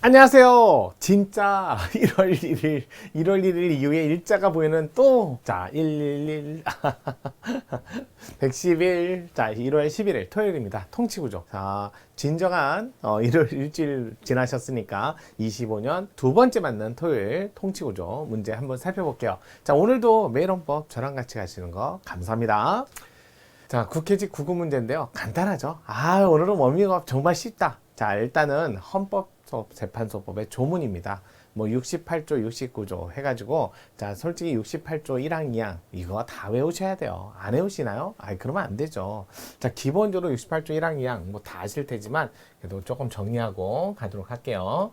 안녕하세요. 진짜 1월 1일 이후에 일자가 보이는 자, 111, 111, 자, 1월 11일 토요일입니다. 통치구조. 자, 진정한 1월 일주일 지나셨으니까 25년 두 번째 맞는 토요일 통치구조 문제 한번 살펴볼게요. 자, 오늘도 매일헌법 저랑 같이 가시는 거 감사합니다. 자, 국회직 구구 문제인데요. 간단하죠? 오늘은 워밍업 정말 쉽다. 자, 일단은 헌법재판소법의 조문입니다. 뭐 68조, 69조 해가지고, 자, 솔직히 68조 1항, 2항 이거 다 외우셔야 돼요. 안 외우시나요? 그러면 안 되죠. 자, 기본적으로 68조 1항, 2항 뭐 다 아실 테지만 그래도 조금 정리하고 가도록 할게요.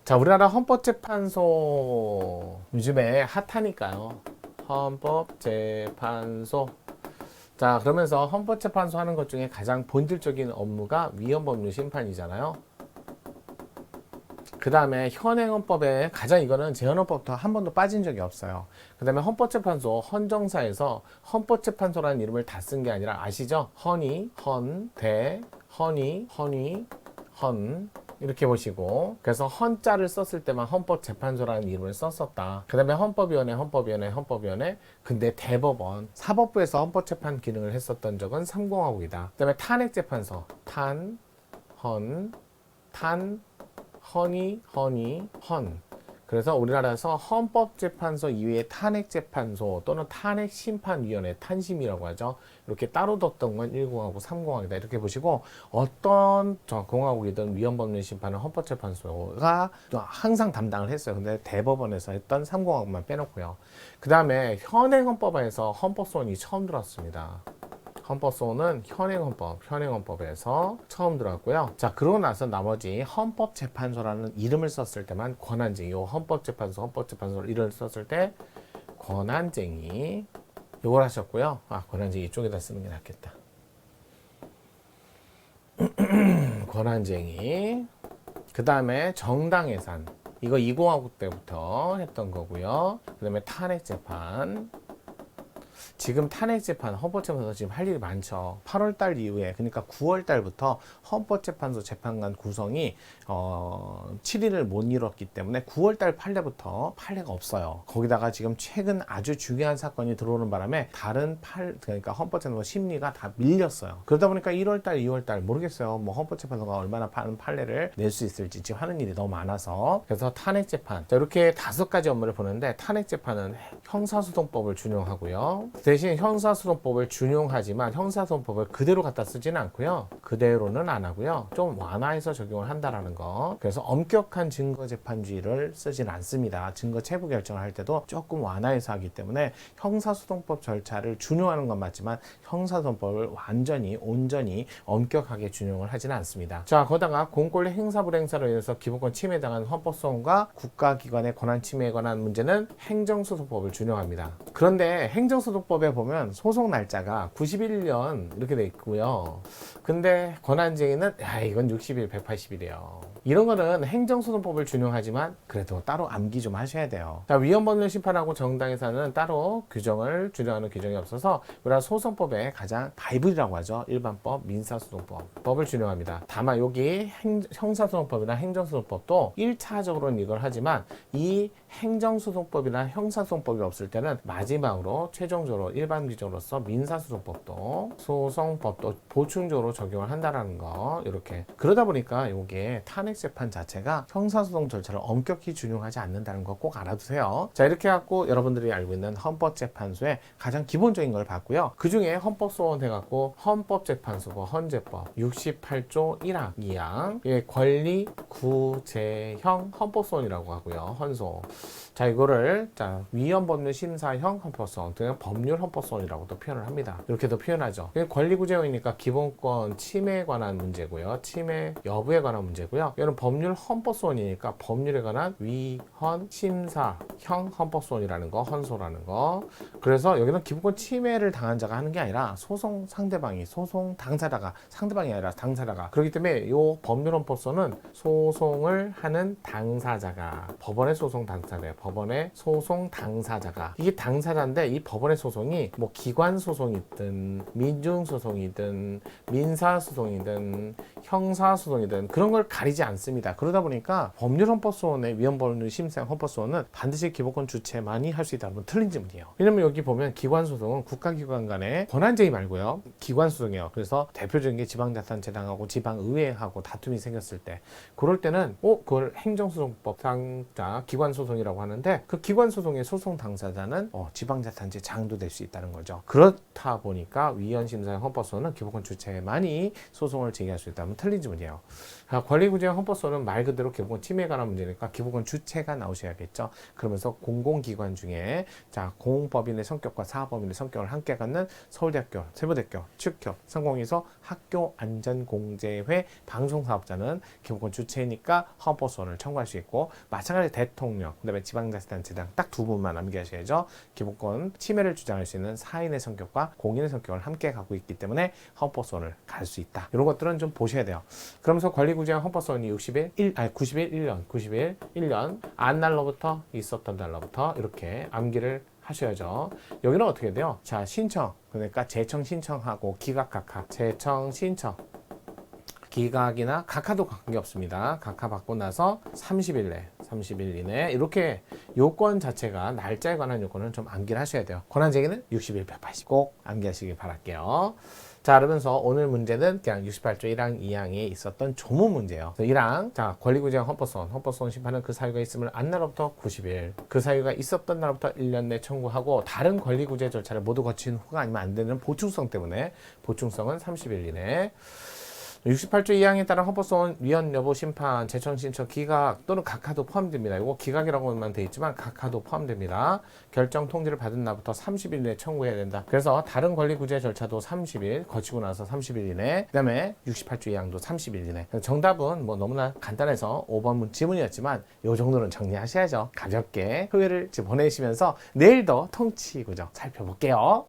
자, 우리나라 헌법재판소 요즘에 핫하니까요. 헌법재판소. 자, 그러면서 헌법재판소 하는 것 중에 가장 본질적인 업무가 위헌법률 심판이잖아요. 그 다음에 현행헌법에 가장 이거는 재헌헌법부터 한 번도 빠진 적이 없어요. 그 다음에 헌법재판소 헌정사에서 헌법재판소라는 이름을 다 쓴 게 아니라 아시죠? 헌의, 헌, 대, 헌의, 헌의, 헌 이렇게 보시고, 그래서 헌자를 썼을 때만 헌법재판소라는 이름을 썼었다. 그 다음에 헌법위원회. 근데 대법원, 사법부에서 헌법재판 기능을 했었던 적은 3공화국이다. 그 다음에 탄핵재판소, 탄, 헌, 헌의, 헌. 그래서 우리나라에서 헌법재판소 이외에 탄핵재판소 또는 탄핵심판위원회, 탄심이라고 하죠. 이렇게 따로 뒀던 건 1공화국, 3공화국이다. 이렇게 보시고, 어떤 공화국이든 위헌법률 심판은 헌법재판소가 항상 담당을 했어요. 근데 대법원에서 했던 3공화국만 빼놓고요. 그 다음에 현행헌법에서 헌법소원이 처음 들어왔습니다. 헌법소원은 현행헌법에서 처음 들어왔고요. 자, 그러고 나서 나머지 헌법재판소라는 이름을 썼을 때만 권한쟁의, 요 헌법재판소 이름을 썼을 때 권한쟁의 요걸 하셨고요. 권한쟁의 이쪽에다 쓰는 게 낫겠다. 권한쟁의. 그 다음에 정당해산. 이거 2공화국 때부터 했던 거고요. 그 다음에 탄핵재판. 지금 탄핵재판, 헌법재판소 지금 할 일이 많죠. 8월달 이후에, 그러니까 9월달부터 헌법재판소 재판관 구성이 7일을 못 이뤘기 때문에 9월달 판례부터 판례가 없어요. 거기다가 지금 최근 아주 중요한 사건이 들어오는 바람에 다른 그러니까 헌법재판소 심리가 다 밀렸어요. 그러다 보니까 1월달, 2월달 모르겠어요. 뭐 헌법재판소가 얼마나 판례를 낼 수 있을지 지금 하는 일이 너무 많아서. 그래서 탄핵재판. 자, 이렇게 5가지 업무를 보는데, 탄핵재판은 형사소송법을 준용하고요. 대신 형사소송법을 준용하지만 형사소송법을 그대로 갖다 쓰지는 않고요. 그대로는 안 하고요. 좀 완화해서 적용을 한다라는 거. 그래서 엄격한 증거재판주의를 쓰지는 않습니다. 증거 체부 결정을 할 때도 조금 완화해서 하기 때문에 형사소송법 절차를 준용하는 건 맞지만 형사소송법을 온전히 엄격하게 준용을 하지는 않습니다. 자, 거다가 공권력 행사 불행사로 인해서 기본권 침해에 당한 헌법소원과 국가기관의 권한 침해에 관한 문제는 행정소송법을 준용합니다. 그런데 행정소송법에 보면 소송 날짜가 91년 이렇게 돼 있고요. 근데 권한쟁의는 이건 60일, 180일이에요. 이런 거는 행정소송법을 준용하지만 그래도 따로 암기 좀 하셔야 돼요. 자, 위헌법률 심판하고 정당해산은 따로 준용하는 규정이 없어서 우리나라 소송법의 가장 바이블이라고 하죠. 일반법, 민사소송법을 준용합니다. 다만 여기 형사소송법이나 행정소송법도 1차적으로는 이걸 하지만 이 행정소송법이나 형사소송법이 없을 때는 마지막으로 최종적으로 일반 규정으로서 민사소송법도 소송법도 보충적으로 적용을 한다라는 거. 이렇게 그러다 보니까 이게 탄핵재판 자체가 형사소송 절차를 엄격히 준용하지 않는다는 거 꼭 알아두세요. 자, 이렇게 해갖고 여러분들이 알고 있는 헌법재판소의 가장 기본적인 걸 봤고요. 그 중에 헌법소원 해갖고 헌법재판소법, 헌재법 68조 1항, 2항 권리 구제형 헌법소원이라고 하고요. 헌소. 자, 이거를 위헌법률 심사형 헌법소원, 법률 헌법소원이라고도 표현을 합니다. 이렇게도 표현하죠. 권리구제형이니까 기본권 침해에 관한 문제고요. 침해 여부에 관한 문제고요. 이거는 법률 헌법소원이니까 법률에 관한 위헌 심사형 헌법소원이라는 거, 헌소라는 거. 그래서 여기는 기본권 침해를 당한 자가 하는 게 아니라 소송 당사자가, 상대방이 아니라 당사자가. 그렇기 때문에 이 법률 헌법소원은 소송을 하는 당사자가, 법원의 소송 당사자예요. 법원의 소송 당사자가, 이게 당사자인데 이 법원의 소송이 뭐 기관 소송이든 민중 소송이든 민사 소송이든 형사 소송이든 그런 걸 가리지 않습니다. 그러다 보니까 법률헌법소원의 위헌법률 심사형 헌법소원은 반드시 기본권 주체만이 할 수 있다는 건 틀린 질문이에요. 왜냐면 여기 보면 기관 소송은 국가기관 간의 권한제의 말고요. 기관 소송이에요. 그래서 대표적인 게 지방자치단체장하고 지방의회하고 다툼이 생겼을 때 그럴 때는 그걸 행정소송법상 기관 소송이라고 하는데 그 기관 소송의 소송 당사자는 지방자치단체장도 될 수 있다는 거죠. 그렇다 보니까 위헌심사형 헌법소원은 기본권 주체만이 소송을 제기할 수 있다면 틀린 질문이에요. 권리구제형 헌법소원은 말 그대로 기본권 침해에 관한 문제니까 기본권 주체가 나오셔야겠죠. 그러면서 공공기관 중에 공법인의 성격과 사법인의 성격을 함께 갖는 서울대학교, 세부대학교, 축협, 상공에서 학교안전공제회 방송사업자는 기본권 주체니까 헌법소원을 청구할 수 있고, 마찬가지로 대통령, 그다음에 지방자치단체장 딱 두 분만 남겨주셔야죠. 기본권 침해를 주장할 수 있는 사인의 성격과 공인의 성격을 함께 갖고 있기 때문에 헌법소원을 갈 수 있다. 이런 것들은 좀 보셔야 돼요. 그러면서 권리구제형 헌법소원이 91년 안날로부터 있었던 날로부터 이렇게 암기를 하셔야죠. 여기는 어떻게 돼요? 자, 신청, 그러니까 재청 신청하고 기각 각하, 재청 신청 기각이나 각하도 관계없습니다. 각하 받고 나서 30일 이내 이렇게 요건 자체가 날짜에 관한 요건은 좀 암기를 하셔야 돼요. 권한제기는 60일 180 꼭 암기하시길 바랄게요. 자, 그러면서 오늘 문제는 그냥 68조 1항 2항에 있었던 조문 문제예요. 1항, 권리구제형 헌법소원 심판은 그 사유가 있음을 안 날로부터 90일, 그 사유가 있었던 날로부터 1년 내 청구하고 다른 권리구제 절차를 모두 거친 후가 아니면 안 되는 보충성 때문에 보충성은 30일 이내. 68조 2항에 따른 헌법소원 위헌 여부 심판, 재청 신청 기각 또는 각하도 포함됩니다. 이거 기각이라고만 돼 있지만 각하도 포함됩니다. 결정 통지를 받은 날부터 30일 내에 청구해야 된다. 그래서 다른 권리 구제 절차도 30일 거치고 나서 30일 이내, 그다음에 68조 2항도 30일 이내. 정답은 뭐 너무나 간단해서 5번 지문이었지만 이 정도는 정리하셔야죠. 가볍게 토요일을 보내시면서 내일도 통치 구조 살펴볼게요.